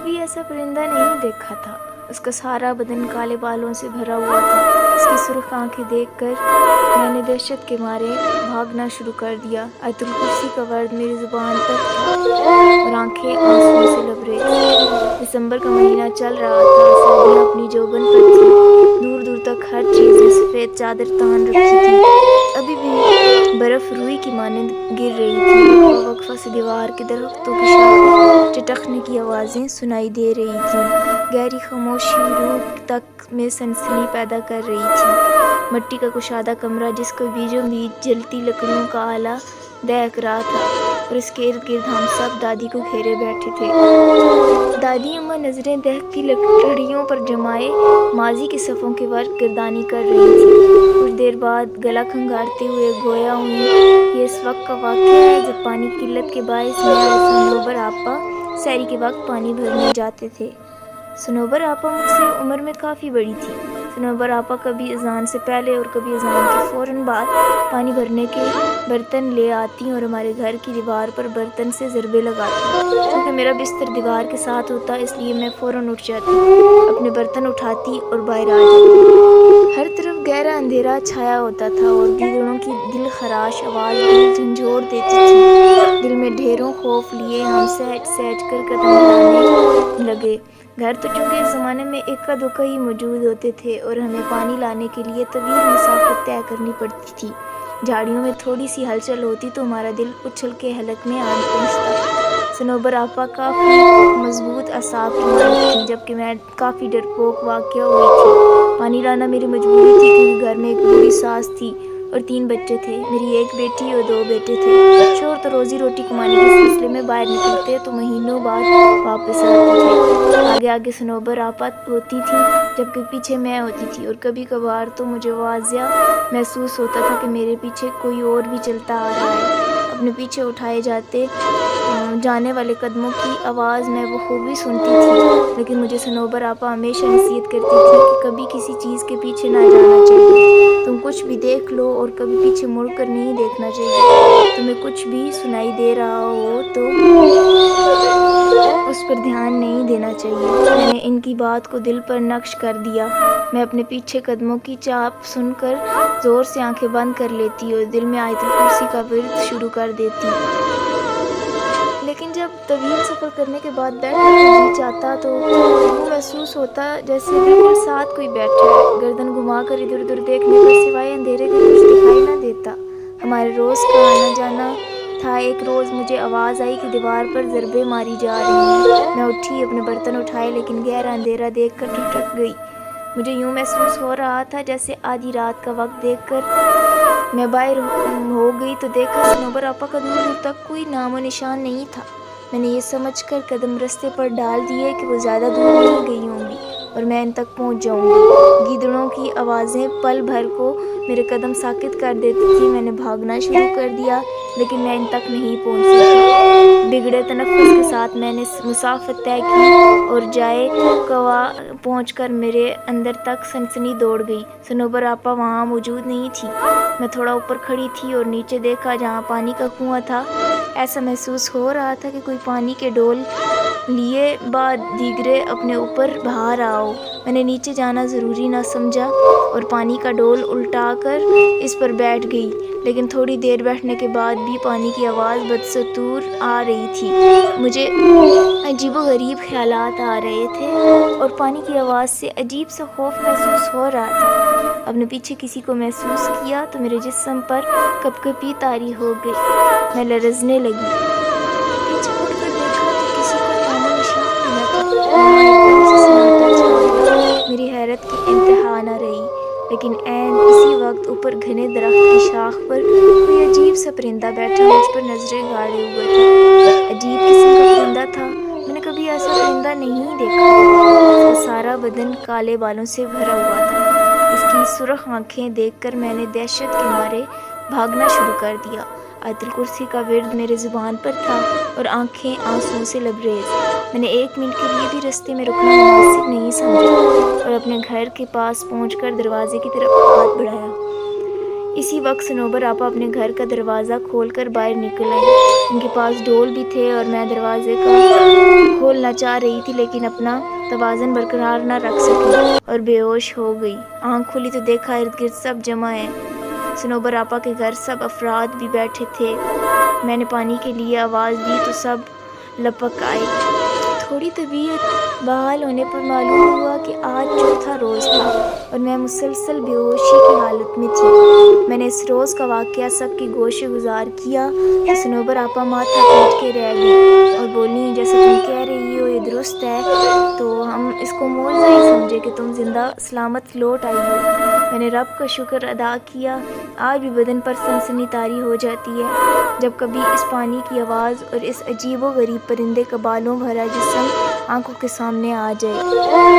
کبھی ایسا پرندہ نہیں دیکھا تھا۔ اس کا سارا بدن کالے بالوں سے بھرا ہوا تھا۔ اس کی سرخ آنکھیں دیکھ کر میں نے دہشت کے مارے بھاگنا شروع کر دیا۔ آیت الکرسی کا ورد میری زبان پر تھا اور آنکھیں آنسوؤں سے لبریز۔ دسمبر کا مہینہ چل رہا تھا، سردیاں اپنی جوبن پر تھیں، دور دور تک ہر چیز میں سفید چادر تان رکھی تھی۔ ابھی بھی برف روئی کی مانند گر رہی تھی۔ وقفہ وقفہ سے دیوار کے درختوں کی شاخیں چٹکنے کی آوازیں سنائی دے رہی تھیں۔ گہری خاموشی روح تک میں سنسنی پیدا کر رہی تھی۔ مٹی کا کشادہ کمرہ جس کو بیچوں بیچ جلتی لکڑیوں کا آلہ دہک رہا تھا اور اس کے ارد گرد ہم سب دادی کو گھیرے بیٹھے تھے۔ دادی اماں نظریں دہکتی لکڑیوں پر جمائے ماضی کے صفوں کے ورق گردانی کر رہی تھیں۔ کچھ دیر بعد گلا کھنگارتے ہوئے گویا ہوئیں، یہ اس وقت کا واقعہ ہے جب پانی کی قلت کے باعث میں اور صنوبر آپا سحری کے وقت پانی بھرنے جاتے تھے۔ صنوبر آپا مجھ سے عمر میں کافی بڑی تھی۔ صنوبر آپا کبھی اذان سے پہلے اور کبھی اذان کے فوراً بعد پانی بھرنے کے برتن لے آتی اور ہمارے گھر کی دیوار پر برتن سے ضربیں لگاتی۔ چونکہ میرا بستر دیوار کے ساتھ ہوتا اس لیے میں فوراً اٹھ جاتی، اپنے برتن اٹھاتی اور باہر آ جاتی۔ ہر طرف گہرا اندھیرا چھایا ہوتا تھا اور گیدڑوں کی دل خراش آواز دل جھنجھوڑ دیتی تھی۔ دل میں ڈھیروں خوف لیے ہم سہج سہج کر قدم بڑھانے لگے۔ گھر تو چونکہ اس زمانے میں اکا دکا ہی موجود ہوتے تھے اور ہمیں پانی لانے کے لیے طویل مسافت طے کرنی پڑتی تھی۔ جھاڑیوں میں تھوڑی سی ہلچل ہوتی تو ہمارا دل اچھل کے حلق میں آن پہنچتا۔ صنوبر آپا کافی مضبوط اعصاب کی مالک تھیں، جبکہ میں کافی ڈرپوک واقع ہوئی تھی۔ پانی لانا میری مجبوری تھی کیونکہ گھر میں ایک بوڑھی ساس تھی اور 3 بچے تھے، میری ایک بیٹی اور 2 بیٹے تھے۔ شوہر تو روزی روٹی کمانے کے سلسلے میں باہر نکلتے تو مہینوں بعد واپس آتے تھے۔ آگے آگے صنوبر آپا ہوتی تھیں جبکہ پیچھے میں ہوتی تھی، اور کبھی کبھار تو مجھے واضح محسوس ہوتا تھا کہ میرے پیچھے کوئی اور بھی چلتا آ رہا ہے۔ اپنے پیچھے اٹھائے جانے والے قدموں کی آواز میں بخوبی سنتی تھی، لیکن مجھے صنوبر آپا ہمیشہ نصیحت کرتی تھی کہ کبھی کسی چیز کے پیچھے نہ جانا چاہیے۔ تم کچھ بھی دیکھ لو اور کبھی پیچھے مڑ کر نہیں دیکھنا چاہیے۔ تمہیں کچھ بھی سنائی دے رہا ہو تو اس پر دھیان نہیں دینا چاہیے۔ میں نے ان کی بات کو دل پر نقش کر دیا۔ میں اپنے پیچھے قدموں کی چاپ سن کر زور سے آنکھیں بند کر لیتی اور دل میں آیت الکرسی کا ورد شروع کر دیتی۔ لیکن جب طویل سفر کرنے کے بعد بیٹھنے کو جی چاہتا تو یوں محسوس ہوتا جیسے بالکل ساتھ کوئی بیٹھا ہے۔ گردن گھما کر ادھر ادھر دیکھنے پر سوائے اندھیرے کے کچھ دکھائی نہ دیتا۔ ہمارے روز کا آنا جانا تھا۔ ایک روز مجھے آواز آئی کہ دیوار پر ضربیں ماری جا رہی ہیں۔ میں اٹھی، اپنے برتن اٹھائے، لیکن گہرا اندھیرا دیکھ کر ٹھٹک گئی۔ مجھے یوں محسوس ہو رہا تھا جیسے آدھی رات کا وقت دیکھ کر میں باہر ہو گئی تو دیکھا صنوبر آپا کا دور دور تک کوئی نام و نشان نہیں تھا۔ میں نے یہ سمجھ کر قدم رستے پر ڈال دیے کہ وہ زیادہ دور نہیں گئی ہوں گی اور میں ان تک پہنچ جاؤں گی۔ گیدڑوں کی آوازیں پل بھر کو میرے قدم ساکت کر دیتی تھیں۔ میں نے بھاگنا شروع کر دیا لیکن میں ان تک نہیں پہنچ سکی۔ بگڑے تنفس کے ساتھ میں نے مسافت طے کی اور جائے قوا پہنچ کر میرے اندر تک سنسنی دوڑ گئی۔ صنوبر آپا وہاں موجود نہیں تھی۔ میں تھوڑا اوپر کھڑی تھی اور نیچے دیکھا جہاں پانی کا کنواں تھا۔ ایسا محسوس ہو رہا تھا کہ کوئی پانی کے ڈول لیے بعد دیگرے اپنے اوپر بہا رہا ہو۔ میں نے نیچے جانا ضروری نہ سمجھا اور پانی کا ڈول الٹا کر اس پر بیٹھ گئی، لیکن تھوڑی دیر بیٹھنے کے بعد بھی پانی کی آواز بدستور آ رہی تھی۔ مجھے عجیب و غریب خیالات آ رہے تھے اور پانی کی آواز سے عجیب سا خوف محسوس ہو رہا تھا۔ اپنے پیچھے کسی کو محسوس کیا تو میرے جسم پر کپکپی طاری ہو گئی، میں لرزنے لگی۔ پیچھے مڑ کر دیکھا تو کسی کو نام و نشان بھی نہ تھا۔ وہاں ایک دم سے سناٹا چھا گیا۔ میری حیرت کی انتہا نہ رہی، لیکن عین اسی وقت اوپر گھنے درخت کی شاخ پر کوئی عجیب سا پرندہ بیٹھا مجھ پر نظریں گاڑے ہوئے تھا۔ عجیب قسم کا پرندہ تھا، میں نے کبھی ایسا پرندہ نہیں دیکھا تھا۔ اس کا سارا بدن کالے بالوں سے بھرا ہوا تھا۔ اس کی سرخ آنکھیں دیکھ کر میں نے دہشت کے مارے بھاگنا شروع کر دیا۔ آیت الکرسی کا ورد میرے زبان پر تھا اور آنکھیں آنسوؤں سے لبریز۔ میں نے 1 منٹ کے لیے بھی رستے میں رکنا مناسب نہیں سمجھا اور اپنے گھر کے پاس پہنچ کر دروازے کی طرف ہاتھ بڑھایا۔ اسی وقت صنوبر آپا اپنے گھر کا دروازہ کھول کر باہر نکل آئی۔ ان کے پاس ڈول بھی تھے اور میں دروازے کا کھولنا چاہ رہی تھی لیکن اپنا توازن برقرار نہ رکھ سکی اور بے ہوش ہو گئی۔ آنکھ کھلی تو دیکھا ارد گرد سب جمع ہیں۔ صنوبر آپا کے گھر سب افراد بھی بیٹھے تھے۔ میں نے پانی کے لیے آواز دی تو سب لپک آئے۔ تھوڑی طبیعت بحال ہونے پر معلوم ہوا کہ آج چوتھا روز تھا اور میں مسلسل بے ہوشی کی حالت میں تھی۔ میں نے اس روز کا واقعہ سب کی گوش گزار کیا تو صنوبر آپا ماتھا پیٹ کے رہ گئی اور بولیں، جیسا تم کہہ رہی ہو یہ درست ہے تو ہم اس کو معجزہ ہی سمجھے کہ تم زندہ سلامت لوٹ آئی ہو۔ میں نے رب کا شکر ادا کیا۔ آج بھی بدن پر سنسنی طاری ہو جاتی ہے جب کبھی اس پانی کی آواز اور اس عجیب و غریب پرندے کا بالوں بھرا جسم آنکھوں کے سامنے آ جائے۔